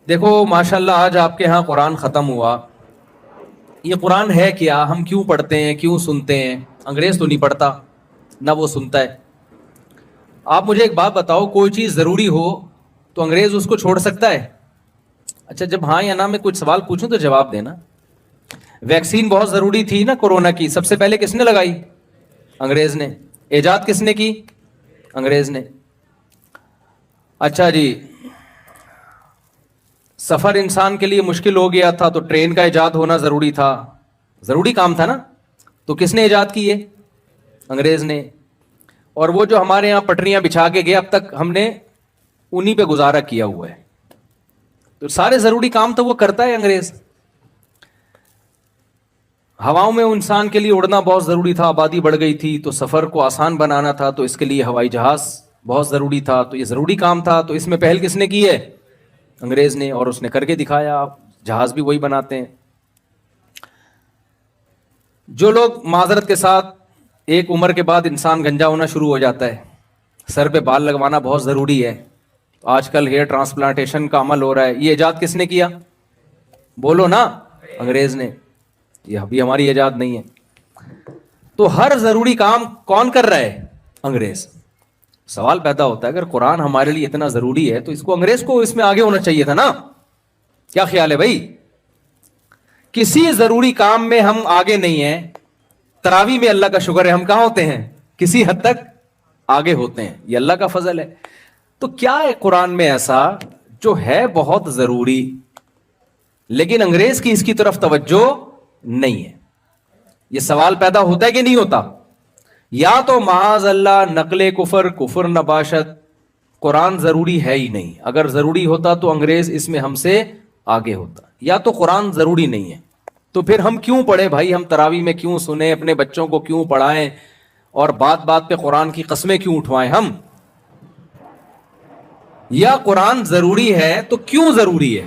دیکھو ماشاءاللہ آج آپ کے ہاں قرآن ختم ہوا. یہ قرآن ہے کیا؟ ہم کیوں پڑھتے ہیں، کیوں سنتے ہیں؟ انگریز تو نہیں پڑھتا نہ وہ سنتا ہے. آپ مجھے ایک بات بتاؤ، کوئی چیز ضروری ہو تو انگریز اس کو چھوڑ سکتا ہے؟ اچھا جب ہاں یا نہ میں کچھ سوال پوچھوں تو جواب دینا. ویکسین بہت ضروری تھی نا کورونا کی، سب سے پہلے کس نے لگائی؟ انگریز نے. ایجاد کس نے کی؟ انگریز نے. اچھا جی، سفر انسان کے لیے مشکل ہو گیا تھا تو ٹرین کا ایجاد ہونا ضروری تھا، ضروری کام تھا نا، تو کس نے ایجاد کی ہے؟ انگریز نے. اور وہ جو ہمارے یہاں پٹریاں بچھا کے گئے اب تک ہم نے انہی پہ گزارا کیا ہوا ہے. تو سارے ضروری کام تو وہ کرتا ہے انگریز. ہواؤں میں انسان کے لیے اڑنا بہت ضروری تھا، آبادی بڑھ گئی تھی تو سفر کو آسان بنانا تھا، تو اس کے لیے ہوائی جہاز بہت ضروری تھا، تو یہ ضروری کام تھا. تو اس میں پہل کس نے کی ہے؟ انگریز نے. اور اس نے کر کے دکھایا. آپ جہاز بھی وہی بناتے ہیں. جو لوگ معذرت کے ساتھ، ایک عمر کے بعد انسان گنجا ہونا شروع ہو جاتا ہے، سر پہ بال لگوانا بہت ضروری ہے. آج کل ہیئر ٹرانسپلانٹیشن کا عمل ہو رہا ہے. یہ ایجاد کس نے کیا؟ بولو نا. انگریز نے. یہ ابھی ہماری ایجاد نہیں ہے. تو ہر ضروری کام کون کر رہا ہے؟ انگریز. سوال پیدا ہوتا ہے اگر قرآن ہمارے لیے اتنا ضروری ہے تو اس کو انگریز کو اس میں آگے ہونا چاہیے تھا نا. کیا خیال ہے بھائی؟ کسی ضروری کام میں ہم آگے نہیں ہیں. تراویح میں اللہ کا شکر ہے ہم کہاں ہوتے ہیں؟ کسی حد تک آگے ہوتے ہیں. یہ اللہ کا فضل ہے. تو کیا ہے قرآن میں ایسا جو ہے بہت ضروری لیکن انگریز کی اس کی طرف توجہ نہیں ہے؟ یہ سوال پیدا ہوتا ہے کہ نہیں ہوتا؟ یا تو معاذ اللہ نقل کفر، کفر نباشت، قرآن ضروری ہے ہی نہیں. اگر ضروری ہوتا تو انگریز اس میں ہم سے آگے ہوتا. یا تو قرآن ضروری نہیں ہے تو پھر ہم کیوں پڑھیں بھائی؟ ہم تراویح میں کیوں سنیں؟ اپنے بچوں کو کیوں پڑھائیں؟ اور بات بات پہ قرآن کی قسمیں کیوں اٹھوائیں ہم؟ یا قرآن ضروری ہے تو کیوں ضروری ہے؟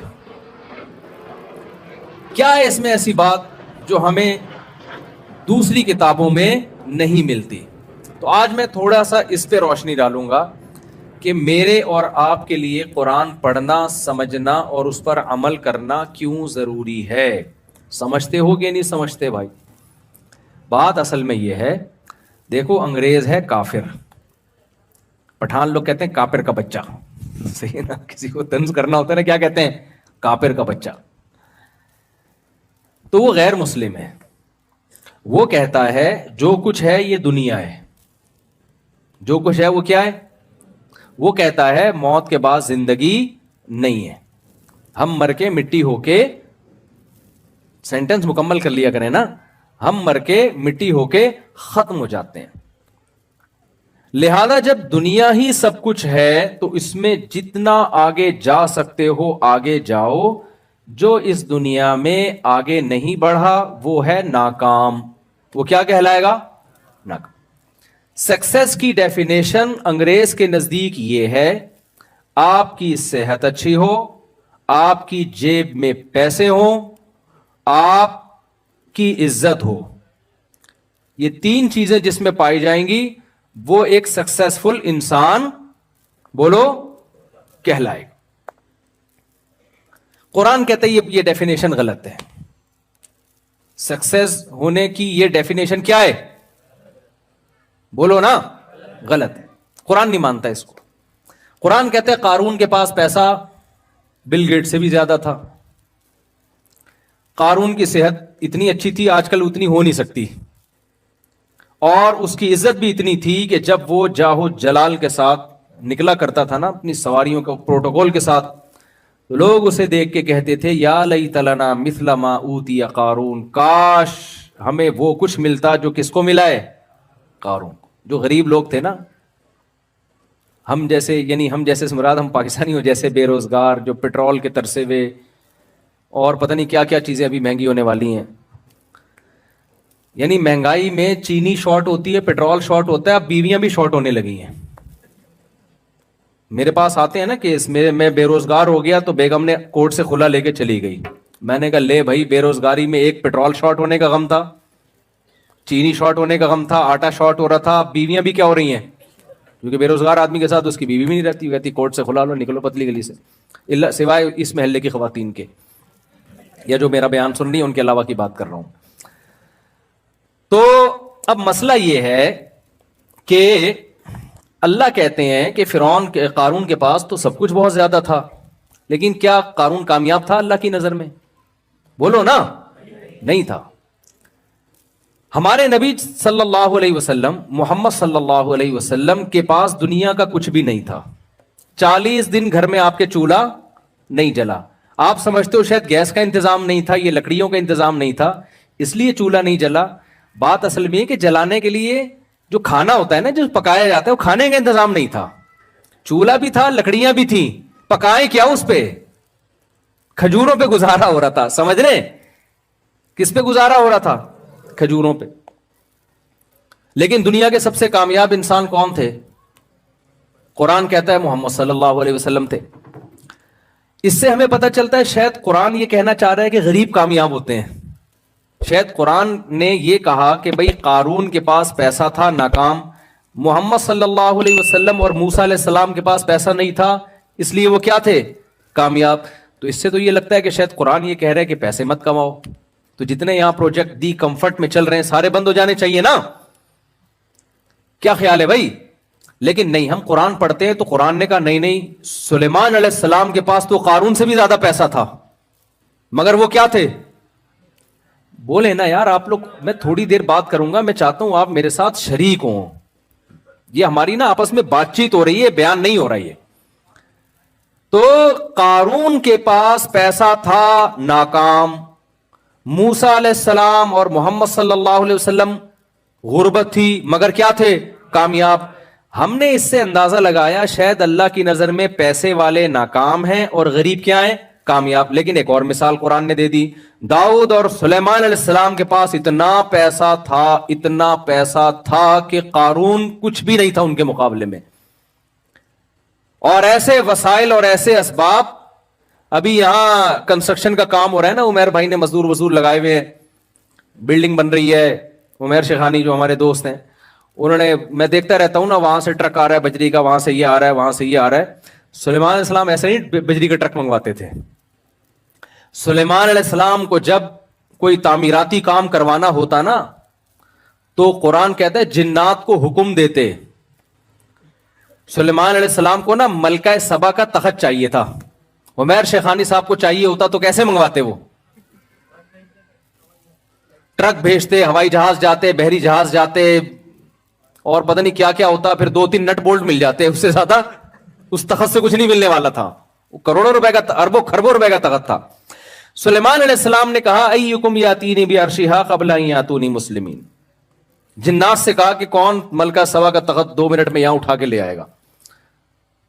کیا ہے اس میں ایسی بات جو ہمیں دوسری کتابوں میں نہیں ملتی؟ تو آج میں تھوڑا سا اس پہ روشنی ڈالوں گا کہ میرے اور آپ کے لیے قرآن پڑھنا، سمجھنا اور اس پر عمل کرنا کیوں ضروری ہے. سمجھتے ہو کہ نہیں سمجھتے بھائی؟ بات اصل میں یہ ہے، دیکھو انگریز ہے کافر. پٹھان لوگ کہتے ہیں کافر کا بچہ. صحیح ہے نا؟ کسی کو طنز کرنا ہوتا ہے نا، کیا کہتے ہیں؟ کافر کا بچہ. تو وہ غیر مسلم ہے. وہ کہتا ہے جو کچھ ہے یہ دنیا ہے. جو کچھ ہے وہ کیا ہے؟ وہ کہتا ہے موت کے بعد زندگی نہیں ہے. ہم مر کے مٹی ہو کے، سینٹنس مکمل کر لیا کریں نا، ہم مر کے مٹی ہو کے ختم ہو جاتے ہیں. لہذا جب دنیا ہی سب کچھ ہے تو اس میں جتنا آگے جا سکتے ہو آگے جاؤ. جو اس دنیا میں آگے نہیں بڑھا وہ ہے ناکام. وہ کیا کہلائے گا؟ ناکام. سکسیس کی ڈیفینیشن انگریز کے نزدیک یہ ہے، آپ کی صحت اچھی ہو، آپ کی جیب میں پیسے ہوں، آپ کی عزت ہو. یہ تین چیزیں جس میں پائی جائیں گی وہ ایک سکسیسفل انسان، بولو، کہلائے گا. قرآن کہتا ہے یہ ڈیفینیشن غلط ہے. سکسیس ہونے کی یہ ڈیفینیشن کیا ہے؟ بولو نا. غلط ہے. قرآن نہیں مانتا اس کو. قرآن کہتا ہے قارون کے پاس پیسہ بل گیٹ سے بھی زیادہ تھا. قارون کی صحت اتنی اچھی تھی آج کل اتنی ہو نہیں سکتی، اور اس کی عزت بھی اتنی تھی کہ جب وہ جاہو جلال کے ساتھ نکلا کرتا تھا نا اپنی سواریوں کے پروٹوکول کے ساتھ، تو لوگ اسے دیکھ کے کہتے تھے یا لیت لنا مثل ما اوتی قارون، کاش ہمیں وہ کچھ ملتا جو کس کو ملا ہے؟ قارون کو. جو غریب لوگ تھے نا، ہم جیسے، یعنی ہم جیسے سے مراد ہم پاکستانی ہو جیسے بے روزگار، جو پیٹرول کے ترسے ہوئے اور پتہ نہیں کیا کیا چیزیں ابھی مہنگی ہونے والی ہیں. یعنی مہنگائی میں چینی شارٹ ہوتی ہے، پیٹرول شارٹ ہوتا ہے، اب بیویاں بھی شارٹ ہونے لگی ہیں. میرے پاس آتے ہیں نا کیس، میں بے روزگار ہو گیا تو بیگم نے کورٹ سے کھلا لے کے چلی گئی. میں نے کہا لے بھائی، بے روزگاری میں ایک پیٹرول شارٹ ہونے کا غم تھا، چینی شارٹ ہونے کا غم تھا، آٹا شارٹ ہو رہا تھا، اب بیویاں بھی کیا ہو رہی ہیں؟ کیونکہ بے روزگار آدمی کے ساتھ اس کی بیوی بھی نہیں رہتی, کہتی کورٹ سے کھلا لو, نکلو پتلی گلی سے, سوائے اس محلے کی خواتین کے, یا جو میرا بیان سن رہی ہے ان کے علاوہ کی بات کر رہا ہوں. تو اب مسئلہ یہ ہے کہ اللہ کہتے ہیں کہ فرعون کے, قارون کے پاس تو سب کچھ بہت زیادہ تھا, لیکن کیا قارون کامیاب تھا اللہ کی نظر میں؟ بولو نا, نہیں تھا. ہمارے نبی صلی اللہ علیہ وسلم, محمد صلی اللہ علیہ وسلم کے پاس دنیا کا کچھ بھی نہیں تھا. 40 دن گھر میں آپ کے چولہا نہیں جلا. آپ سمجھتے ہو شاید گیس کا انتظام نہیں تھا, یہ لکڑیوں کا انتظام نہیں تھا, اس لیے چولہا نہیں جلا. بات اصل میں ہے کہ جلانے کے لیے جو کھانا ہوتا ہے نا, جو پکایا جاتا ہے, وہ کھانے کا انتظام نہیں تھا. چولہا بھی تھا, لکڑیاں بھی تھیں, پکائیں کیا اس پہ؟ کھجوروں پہ گزارا ہو رہا تھا. سمجھ رہے, کس پہ گزارا ہو رہا تھا؟ کھجوروں پہ. لیکن دنیا کے سب سے کامیاب انسان کون تھے؟ قرآن کہتا ہے محمد صلی اللہ علیہ وسلم تھے. اس سے ہمیں پتہ چلتا ہے شاید قرآن یہ کہنا چاہ رہا ہے کہ غریب کامیاب ہوتے ہیں. شاید قرآن نے یہ کہا کہ بھئی قارون کے پاس پیسہ تھا, ناکام. محمد صلی اللہ علیہ وسلم اور موسیٰ علیہ السلام کے پاس پیسہ نہیں تھا, اس لیے وہ کیا تھے؟ کامیاب. تو اس سے تو یہ لگتا ہے کہ شاید قرآن یہ کہہ رہا ہے کہ پیسے مت کماؤ. تو جتنے یہاں پروجیکٹ دی کمفرٹ میں چل رہے ہیں سارے بند ہو جانے چاہیے نا. کیا خیال ہے بھائی؟ لیکن نہیں, ہم قرآن پڑھتے ہیں تو قرآن نے کہا نہیں, سلیمان علیہ السلام کے پاس تو قارون سے بھی زیادہ پیسہ تھا, مگر وہ کیا تھے؟ بولے نا یار آپ لوگ, میں تھوڑی دیر بات کروں گا, میں چاہتا ہوں آپ میرے ساتھ شریک ہوں. یہ ہماری نا آپس میں بات چیت ہو رہی ہے, بیان نہیں ہو رہا ہے. تو قارون کے پاس پیسہ تھا, ناکام. موسیٰ علیہ السلام اور محمد صلی اللہ علیہ وسلم غربت تھی, مگر کیا تھے؟ کامیاب. ہم نے اس سے اندازہ لگایا شاید اللہ کی نظر میں پیسے والے ناکام ہیں اور غریب کیا ہیں؟ کامیاب. لیکن ایک اور مثال قرآن نے دے دی. داؤد اور سلیمان علیہ السلام کے پاس اتنا پیسہ تھا کہ قارون کچھ بھی نہیں تھا ان کے مقابلے میں. اور ایسے وسائل اور ایسے اسباب. ابھی یہاں کنسٹرکشن کا کام ہو رہا ہے نا, عمیر بھائی نے مزدور لگائے ہوئے ہیں, بلڈنگ بن رہی ہے. عمیر شیخانی جو ہمارے دوست ہیں, انہوں نے, میں دیکھتا رہتا ہوں نا, وہاں سے ٹرک آ رہا ہے بجری کا, وہاں سے یہ آ رہا ہے, وہاں سے یہ آ رہا ہے. سلیمان علیہ السلام ایسے نہیں بجری کا ٹرک منگواتے تھے. سلیمان علیہ السلام کو جب کوئی تعمیراتی کام کروانا ہوتا نا, تو قرآن کہتا ہے جنات کو حکم دیتے. سلیمان علیہ السلام کو نا ملکہ سبا کا تخت چاہیے تھا, عمیر شیخانی صاحب کو چاہیے ہوتا تو کیسے منگواتے؟ وہ ٹرک بھیجتے, ہوائی جہاز جاتے, بحری جہاز جاتے, اور پتہ نہیں کیا کیا ہوتا, پھر 2-3 نٹ بولٹ مل جاتے. اس سے زیادہ اس تخت سے کچھ نہیں ملنے والا تھا. وہ کروڑوں روپے کا, اربوں خربوں روپے کا تخت تھا. سلیمان علیہ السلام نے کہا ایکم یاتینی بعرشھا قبل ان یاتونی مسلمین. جنات سے کہا کہ کون ملکہ سبا کا تخت 2 منٹ میں یہاں اٹھا کے لے آئے گا.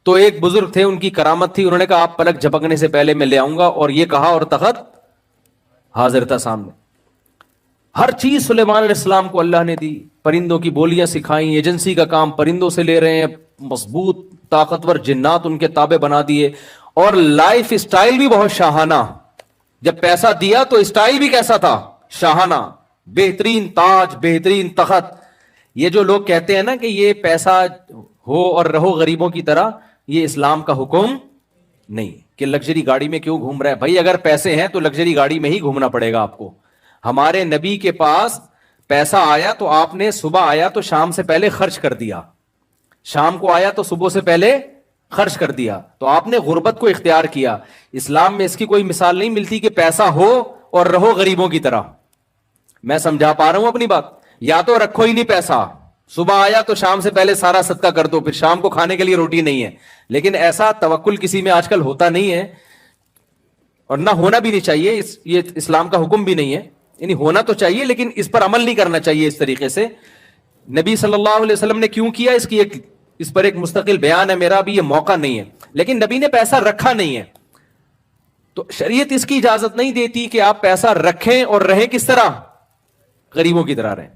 تو ایک بزرگ تھے, ان کی کرامت تھی, انہوں نے کہا آپ پلک جھپکنے سے پہلے میں لے آؤں گا, اور یہ کہا اور تخت حاضر تھا سامنے. ہر چیز سلیمان علیہ السلام کو اللہ نے دی. پرندوں کی بولیاں سکھائیں, ایجنسی کا کام پرندوں سے لے رہے ہیں, مضبوط طاقتور جنات ان کے تابع بنا دیے, اور لائف اسٹائل بھی بہت شاہانہ. جب پیسہ دیا تو اسٹائل بھی کیسا تھا؟ شاہانہ, بہترین تاج, بہترین تخت. یہ جو لوگ کہتے ہیں نا کہ یہ پیسہ ہو اور رہو غریبوں کی طرح, یہ اسلام کا حکم نہیں کہ لگژری گاڑی میں کیوں گھوم رہا ہے. بھائی اگر پیسے ہیں تو لگژری گاڑی میں ہی گھومنا پڑے گا آپ کو. ہمارے نبی کے پاس پیسہ آیا تو آپ نے صبح آیا تو شام سے پہلے خرچ کر دیا, شام کو آیا تو صبح سے پہلے خرچ کر دیا. تو آپ نے غربت کو اختیار کیا. اسلام میں اس کی کوئی مثال نہیں ملتی کہ پیسہ ہو اور رہو غریبوں کی طرح. میں سمجھا پا رہا ہوں اپنی بات؟ یا تو رکھو ہی نہیں پیسہ, صبح آیا تو شام سے پہلے سارا صدقہ کر دو, پھر شام کو کھانے کے لیے روٹی نہیں ہے. لیکن ایسا توکل کسی میں آج کل ہوتا نہیں ہے, اور نہ ہونا بھی نہیں چاہیے. یہ اسلام کا حکم بھی نہیں ہے. یعنی ہونا تو چاہیے لیکن اس پر عمل نہیں کرنا چاہیے اس طریقے سے. نبی صلی اللہ علیہ وسلم نے کیوں کیا, اس پر ایک مستقل بیان ہے میرا, بھی یہ موقع نہیں ہے. لیکن نبی نے پیسہ رکھا نہیں ہے, تو شریعت اس کی اجازت نہیں دیتی کہ آپ پیسہ رکھیں اور رہیں کس طرح؟ غریبوں کی طرح رہیں.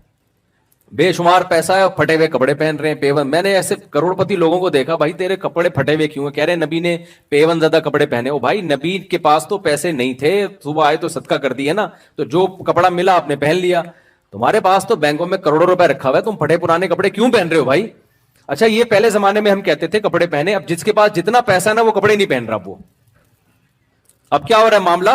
بے شمار پیسہ ہے اور پھٹے ہوئے کپڑے پہن رہے ہیں, پیون. میں نے ایسے کروڑ پتی لوگوں کو دیکھا, بھائی تیرے کپڑے پھٹے ہوئے کیوں ہیں؟ کہہ رہے نبی نے پیون زدہ کپڑے پہنے. او بھائی نبی کے پاس تو پیسے نہیں تھے, صبح آئے تو صدقہ کر دیے نا, تو جو کپڑا ملا آپ نے پہن لیا. تمہارے پاس تو بینکوں میں کروڑوں روپے رکھا ہوا ہے, تم پھٹے پرانے کپڑے کیوں پہن رہے ہو بھائی؟ اچھا یہ پہلے زمانے میں ہم کہتے تھے کپڑے پہنے, اب جس کے پاس جتنا پیسہ نا وہ کپڑے نہیں پہن رہا. وہ اب کیا ہو رہا ہے معاملہ,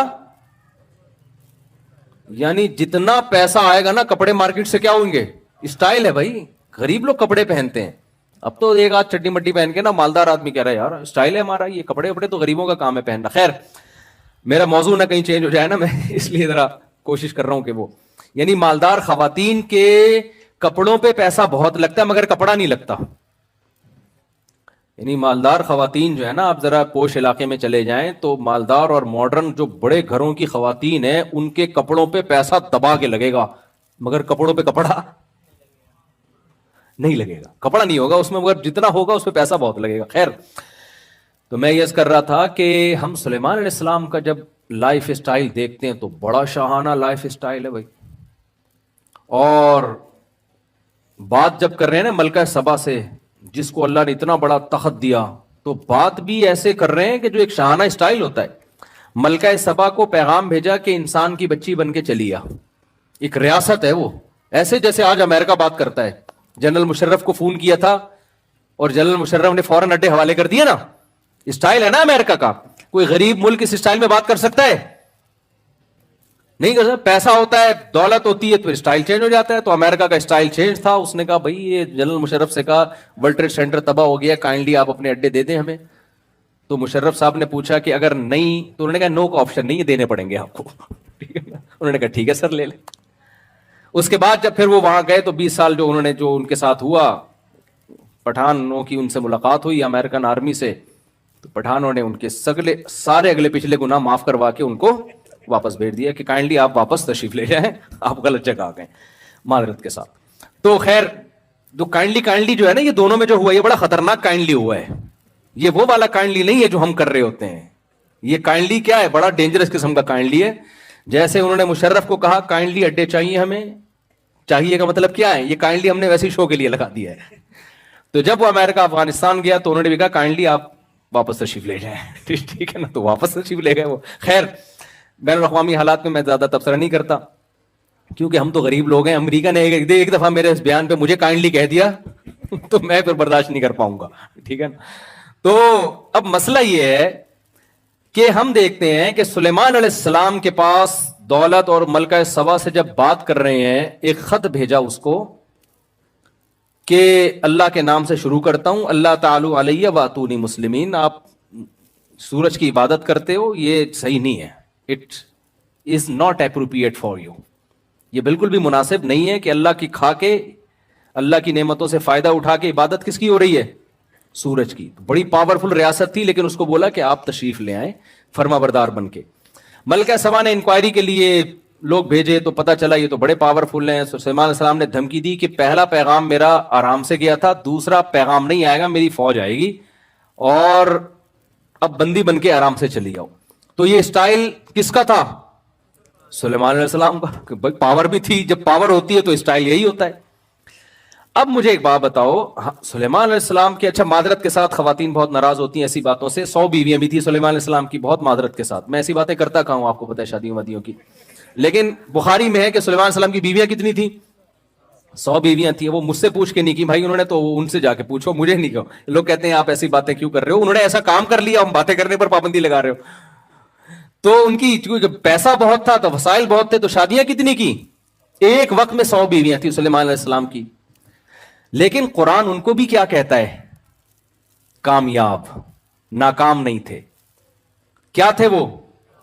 یعنی جتنا پیسہ آئے گا نا کپڑے مارکیٹ سے کیا ہوں گے, اسٹائل ہے بھائی. غریب لوگ کپڑے پہنتے ہیں. اب تو ایک آدھ چٹی مٹی پہن کے نا مالدار آدمی کہہ رہا ہے یار اسٹائل ہے ہمارا, یہ کپڑے وپڑے تو غریبوں کا کام ہے پہننا. خیر میرا موضوع نہ کہیں چینج ہو جائے نا, میں اس لیے ذرا کوشش کر رہا ہوں کہ وہ, یعنی مالدار خواتین کے کپڑوں پہ پیسہ بہت لگتا ہے مگر کپڑا نہیں لگتا. یعنی مالدار خواتین جو ہے نا, آپ ذرا پوش علاقے میں چلے جائیں تو مالدار اور ماڈرن جو بڑے گھروں کی خواتین ہیں ان کے کپڑوں پہ پیسہ دبا کے لگے گا مگر کپڑوں پہ کپڑا نہیں لگے گا, کپڑا نہیں ہوگا اس میں, مگر جتنا ہوگا اس پہ پیسہ بہت لگے گا. خیر تو میں یہ کر رہا تھا کہ ہم سلیمان علیہ السلام کا جب لائف اسٹائل دیکھتے ہیں تو بڑا شاہانہ لائف اسٹائل ہے بھائی. اور بات جب کر رہے ہیں نا ملکہ سبا سے, جس کو اللہ نے اتنا بڑا تخت دیا, تو بات بھی ایسے کر رہے ہیں کہ جو ایک شاہانہ اسٹائل ہوتا ہے. ملکہ سبا کو پیغام بھیجا کہ انسان کی بچی بن کے چلی آ. ایک ریاست ہے وہ, ایسے جیسے آج امریکہ بات کرتا ہے. جنرل مشرف کو فون کیا تھا اور جنرل مشرف نے فوراً اڈے حوالے کر دیا نا. اسٹائل ہے نا امریکہ کا. کوئی غریب ملک اس اسٹائل میں بات کر سکتا ہے؟ نہیں کر سکتا. پیسہ ہوتا ہے, دولت ہوتی ہے تو اسٹائل چینج ہو جاتا ہے. تو امریکہ کا اسٹائل چینج تھا. اس نے کہا بھائی یہ جنرل مشرف سے کہا ورلڈ ٹریڈ سینٹر تباہ ہو گیا, کائنڈلی آپ اپنے اڈے دے دیں ہمیں. تو مشرف صاحب نے پوچھا کہ اگر نہیں, تو انہوں نے کہا نو کا آپشن نہیں, یہ دینے پڑیں گے آپ کو. انہوں نے کہا ٹھیک ہے سر لے لیں. اس کے بعد جب پھر وہ وہاں گئے تو 20 سال جو انہوں نے جو ان کے ساتھ ہوا, پٹھانوں کی ان سے ملاقات ہوئی امریکن آرمی سے, تو پٹھانوں نے ان کے سارے اگلے پچھلے گناہ معاف کروا کے ان کو واپس بھیج دیا کہ کائنڈلی آپ واپس تشریف لے جائیں, آپ غلط جگہ آ گئے, معذرت کے ساتھ. تو خیر جو کائنڈلی جو ہے نا, یہ دونوں میں جو ہوا یہ بڑا خطرناک کائنڈلی ہوا ہے. یہ وہ والا کائنڈلی نہیں ہے جو ہم کر رہے ہوتے ہیں. یہ کائنڈلی کیا ہے, بڑا ڈینجرس قسم کا کائنڈلی ہے. جیسے انہوں نے مشرف کو کہا کائنڈلی اڈے چاہیے ہمیں, چاہیے کا مطلب کیا ہے, یہ کائنڈلی ہم نے ویسے شو کے لیے لگا دیا ہے. تو جب وہ امریکہ افغانستان گیا تو انہوں نے بھی کہا کائنڈلی آپ واپس تشریف لے جائیں. ٹھیک ہے نا, تو واپس تشریف لے گئے وہ. خیر بین الاقوامی حالات میں زیادہ تبصرہ نہیں کرتا کیونکہ ہم تو غریب لوگ ہیں. امریکہ نے ایک دفعہ میرے اس بیان پہ مجھے کائنڈلی کہہ دیا تو میں پھر برداشت نہیں کر پاؤں گا. ٹھیک ہے نا. تو اب مسئلہ یہ ہے کہ ہم دیکھتے ہیں کہ سلیمان علیہ السلام کے پاس دولت اور ملکہ سبا سے جب بات کر رہے ہیں, ایک خط بھیجا اس کو کہ اللہ کے نام سے شروع کرتا ہوں, اللہ تعالی علیہ واتونی مسلمین. آپ سورج کی عبادت کرتے ہو, یہ صحیح نہیں ہے. It is not appropriate for you. یہ بالکل بھی مناسب نہیں ہے کہ اللہ کی کھا کے, اللہ کی نعمتوں سے فائدہ اٹھا کے عبادت کس کی ہو رہی ہے, سورج کی. بڑی پاورفل ریاست تھی لیکن اس کو بولا کہ آپ تشریف لے آئیں فرما بردار بن کے. ملکہ سبا نے انکوائری کے لیے لوگ بھیجے تو پتا چلا یہ تو بڑے پاورفل ہیں. سلیمان علیہ السلام نے دھمکی دی کہ پہلا پیغام میرا آرام سے گیا تھا, دوسرا پیغام نہیں آئے گا, میری فوج آئے گی اور اب بندی بن کے آرام سے چلی جاؤ. تو یہ اسٹائل کس کا تھا, سلیمان علیہ السلام کا. پاور بھی تھی, جب پاور ہوتی ہے تو اسٹائل یہی ہوتا ہے. اب مجھے ایک بات بتاؤ, سلیمان علیہ السلام کے, اچھا معذرت کے ساتھ خواتین بہت ناراض ہوتی ہیں ایسی باتوں سے. 100 بیویاں بھی تھی سلیمان علیہ السلام کی, بہت معذرت کے ساتھ. میں ایسی باتیں کرتا کہا ہوں, آپ کو پتہ ہے شادیوں وادیوں کی. لیکن بخاری میں ہے کہ سلیمان علیہ السلام کی بیویاں کتنی تھی, 100 بیویاں تھیں. وہ مجھ سے پوچھ کے نہیں کی بھائی انہوں نے, تو ان سے جا کے پوچھو, مجھے نہیں کہو. لوگ کہتے ہیں آپ ایسی باتیں کیوں کر رہے ہو, انہوں نے ایسا کام کر لیا, ہم باتیں کرنے پر پابندی لگا رہے ہو. تو ان کی جب پیسہ بہت تھا تو وسائل بہت تھے, تو شادیاں کتنی کی, ایک وقت میں 100 بیویاں تھیں سلیمان علیہ السلام کی. لیکن قرآن ان کو بھی کیا کہتا ہے, کامیاب, ناکام نہیں تھے. کیا تھے وہ,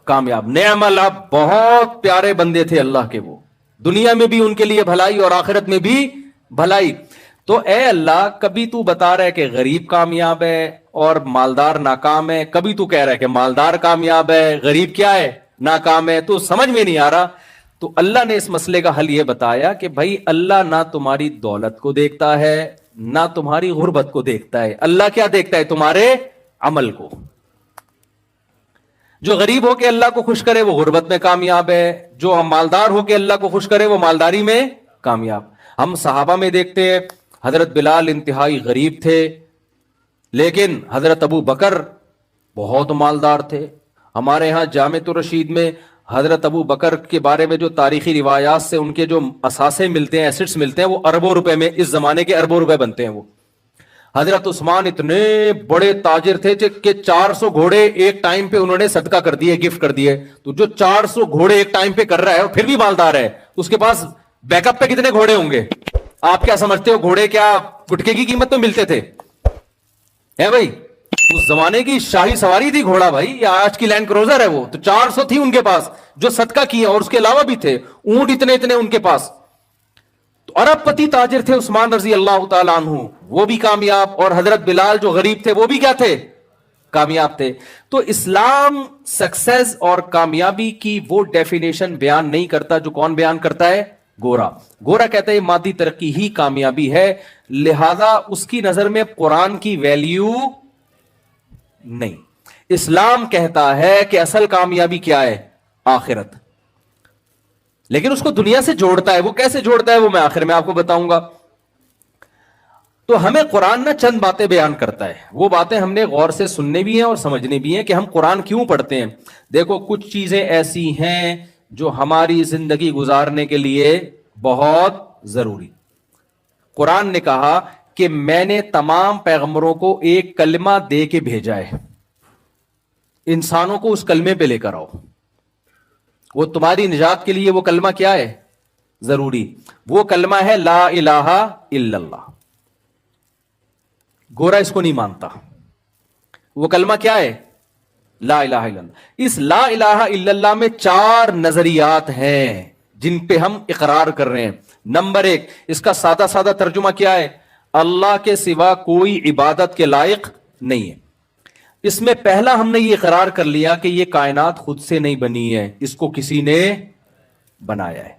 کامیاب. نعم العبد, بہت پیارے بندے تھے اللہ کے وہ, دنیا میں بھی ان کے لیے بھلائی اور آخرت میں بھی بھلائی. تو اے اللہ, کبھی تو بتا رہا ہے کہ غریب کامیاب ہے اور مالدار ناکام ہے, کبھی تو کہہ رہا ہے کہ مالدار کامیاب ہے, غریب کیا ہے, ناکام ہے. تو سمجھ میں نہیں آ رہا. تو اللہ نے اس مسئلے کا حل یہ بتایا کہ بھائی اللہ نہ تمہاری دولت کو دیکھتا ہے نہ تمہاری غربت کو دیکھتا ہے. اللہ کیا دیکھتا ہے, تمہارے عمل کو. جو غریب ہو کے اللہ کو خوش کرے وہ غربت میں کامیاب ہے, جو مالدار ہو کے اللہ کو خوش کرے وہ مالداری میں کامیاب. ہم صحابہ میں دیکھتے ہیں, حضرت بلال انتہائی غریب تھے لیکن حضرت ابو بکر بہت مالدار تھے. ہمارے ہاں جامع الرشید میں حضرت ابو بکر کے بارے میں جو تاریخی روایات سے ان کے جو اثاثے ملتے ہیں, ایسٹس ملتے ہیں, وہ اربوں روپے میں, اس زمانے کے اربوں روپے بنتے ہیں وہ. حضرت عثمان اتنے بڑے تاجر تھے کہ 400 گھوڑے ایک ٹائم پہ انہوں نے صدقہ کر دیے, گفٹ کر دیے. تو جو 400 گھوڑے ایک ٹائم پہ کر رہا ہے اور پھر بھی مالدار ہے, اس کے پاس بیک اپ پہ کتنے گھوڑے ہوں گے؟ آپ کیا سمجھتے ہو گھوڑے کیا گٹکے کی قیمت میں ملتے تھے؟ ہے بھائی, اس زمانے کی شاہی سواری تھی گھوڑا بھائی, یا آج کی لینڈ کروزر ہے وہ. تو 400 تھی ان کے پاس جو صدقہ کیا, اور اس کے علاوہ بھی تھے اونٹ اتنے اتنے ان کے پاس. تو ارب پتی تاجر تھے عثمان رضی اللہ تعالیٰ عنہ, وہ بھی کامیاب, اور حضرت بلال جو غریب تھے وہ بھی کیا تھے؟ کامیاب تھے. تو اسلام سکسیس اور کامیابی کی وہ ڈیفینیشن بیان نہیں کرتا جو کون بیان کرتا ہے؟ گورا. گورا کہتا ہے مادی ترقی ہی کامیابی ہے, لہذا اس کی نظر میں قرآن کی ویلیو نہیں. اسلام کہتا ہے کہ اصل کامیابی کیا ہے؟ آخرت. لیکن اس کو دنیا سے جوڑتا ہے. وہ کیسے جوڑتا ہے وہ میں آخر میں آپ کو بتاؤں گا. تو ہمیں قرآن نہ چند باتیں بیان کرتا ہے, وہ باتیں ہم نے غور سے سننے بھی ہیں اور سمجھنے بھی ہیں کہ ہم قرآن کیوں پڑھتے ہیں. دیکھو کچھ چیزیں ایسی ہیں جو ہماری زندگی گزارنے کے لیے بہت ضروری. قرآن نے کہا کہ میں نے تمام پیغمبروں کو ایک کلمہ دے کے بھیجا ہے, انسانوں کو اس کلمے پہ لے کر آؤ. وہ تمہاری نجات کے لیے وہ کلمہ کیا ہے؟ ضروری. وہ کلمہ ہے لا الہ الا اللہ. گورا اس کو نہیں مانتا. وہ کلمہ کیا ہے؟ لا الہ الا اللہ. اس لا الہ الا اللہ میں 4 نظریات ہیں جن پہ ہم اقرار کر رہے ہیں. نمبر 1, اس کا سادہ سادہ ترجمہ کیا ہے؟ اللہ کے سوا کوئی عبادت کے لائق نہیں ہے. اس میں پہلا ہم نے یہ اقرار کر لیا کہ یہ کائنات خود سے نہیں بنی ہے, اس کو کسی نے بنایا ہے.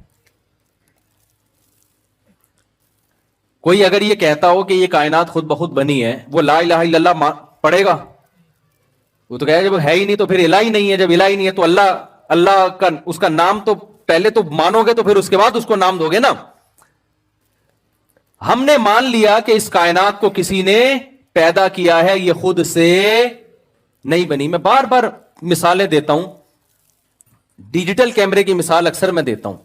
کوئی اگر یہ کہتا ہو کہ یہ کائنات خود بخود بنی ہے, وہ لا الہ الا اللہ پڑھے گا؟ وہ تو کہے جب ہے ہی نہیں تو پھر الہ ہی نہیں ہے. جب الہ ہی نہیں ہے تو اللہ کا اس کا نام تو پہلے تو مانو گے تو پھر اس کے بعد اس کو نام دو گے نا. ہم نے مان لیا کہ اس کائنات کو کسی نے پیدا کیا ہے, یہ خود سے نہیں بنی. میں بار بار مثالیں دیتا ہوں. ڈیجیٹل کیمرے کی مثال اکثر میں دیتا ہوں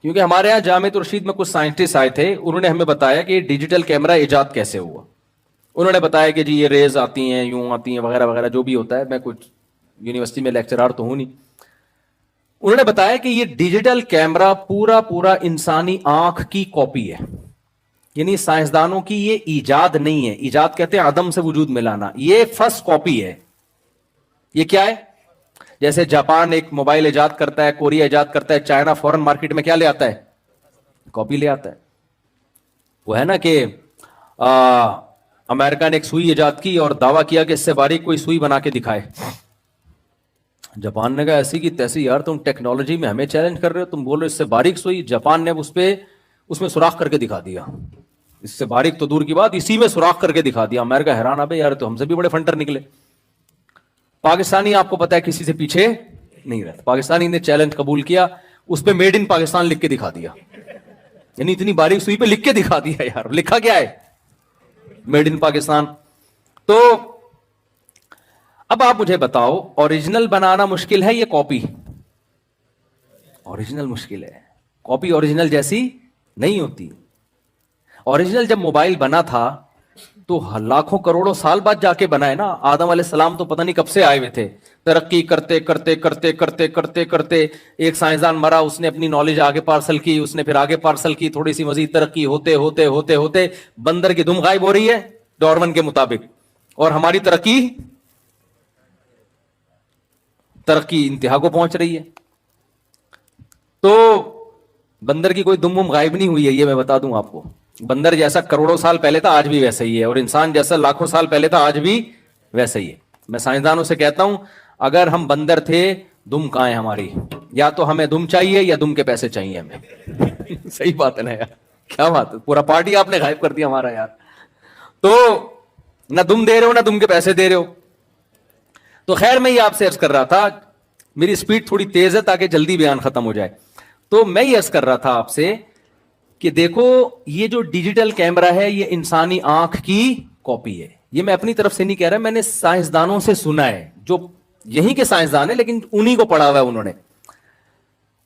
کیونکہ ہمارے ہاں جامعہ رشید میں کچھ سائنٹسٹ آئے تھے, انہوں نے ہمیں بتایا کہ ڈیجیٹل کیمرہ ایجاد کیسے ہوا. انہوں نے بتایا کہ جی یہ ریز آتی ہیں, یوں آتی ہیں, وغیرہ وغیرہ جو بھی ہوتا ہے. میں کچھ یونیورسٹی میں لیکچرار تو ہوں نہیں. انہوں نے بتایا کہ یہ ڈیجیٹل کیمرہ پورا انسانی آنکھ کی کاپی ہے. یعنی سائنسدانوں کی یہ ایجاد نہیں ہے. ایجاد کہتے ہیں عدم سے وجود میں لانا. یہ فرسٹ کاپی ہے. یہ کیا ہے؟ جیسے جاپان ایک موبائل ایجاد کرتا ہے, کوریا ایجاد کرتا ہے, چائنا فورن مارکیٹ میں کیا لے آتا ہے؟ کاپی لے آتا ہے. وہ ہے نا کہ امریکہ نے ایک سوئی ایجاد کی اور دعویٰ کیا کہ اس سے باریک کوئی سوئی بنا کے دکھائے. جاپان نے کہا ایسی کی تیسی, یار تم ٹیکنالوجی میں ہمیں چیلنج کر رہے ہو, تم بول رہے اس سے باریک سوئی. جاپان نے اس میں سوراخ کر کے دکھا دیا. اس سے باریک تو دور کی بات, اسی میں سوراخ کر کے دکھا دیا. امریکہ حیران, ابے یار تو ہم سے بھی بڑے فنٹر نکلے. پاکستانی آپ کو پتا ہے کسی سے پیچھے نہیں رہتا. پاکستانی نے چیلنج قبول کیا, اس پہ میڈ ان پاکستان لکھ کے دکھا دیا. یعنی اتنی باریک سوئی پہ لکھ کے دکھا دیا. یار لکھا کیا ہے؟ Made in Pakistan. تو اب آپ مجھے بتاؤ, اوریجنل بنانا مشکل ہے یا کاپی؟ اوریجنل مشکل ہے. کاپی اوریجنل جیسی نہیں ہوتی. اوریجنل جب موبائل بنا تھا تو لاکھوں کروڑوں سال بعد جا کے بنا ہے نا. آدم علیہ السلام تو پتہ نہیں کب سے آئے ہوئے تھے. ترقی کرتے کرتے کرتے کرتے کرتے کرتے ایک سائنسدان مرا, اس نے اپنی نالج آگے پارسل کی, اس نے پھر آگے پارسل کی, تھوڑی سی مزید ترقی ہوتے ہوتے ہوتے ہوتے بندر کی دم غائب ہو رہی ہے ڈارون کے مطابق, اور ہماری ترقی انتہا کو پہنچ رہی ہے. تو بندر کی کوئی دم غائب نہیں ہوئی ہے, یہ میں بتا دوں آپ کو. بندر جیسا کروڑوں سال پہلے تھا آج بھی ویسا ہی ہے, اور انسان جیسا لاکھوں سال پہلے تھا آج بھی ویسا ہی ہے. میں سائنسدانوں سے کہتا ہوں اگر ہم بندر تھے, دم کہاں ہے ہماری؟ یا تو ہمیں دم چاہیے یا دم کے پیسے چاہیے ہمیں. صحیح بات ہے نا یار, کیا بات ہے, پورا پارٹی آپ نے غائب کر دیا ہمارا یار. تو نہ دم دے رہے ہو نہ دم کے پیسے دے رہے ہو. تو خیر میں یہ آپ سے عرض کر رہا تھا, میری سپیڈ تھوڑی تیز ہے تاکہ جلدی بیان ختم ہو جائے. تو میں یہ عرض کر رہا تھا آپ سے کہ دیکھو یہ جو ڈیجیٹل کیمرہ ہے یہ انسانی آنکھ کی کاپی ہے. یہ میں اپنی طرف سے نہیں کہہ رہا, میں نے سائنسدانوں سے سنا ہے, جو یہیں کے سائنسدان ہیں لیکن انہی کو پڑھا ہوا ہے انہوں نے.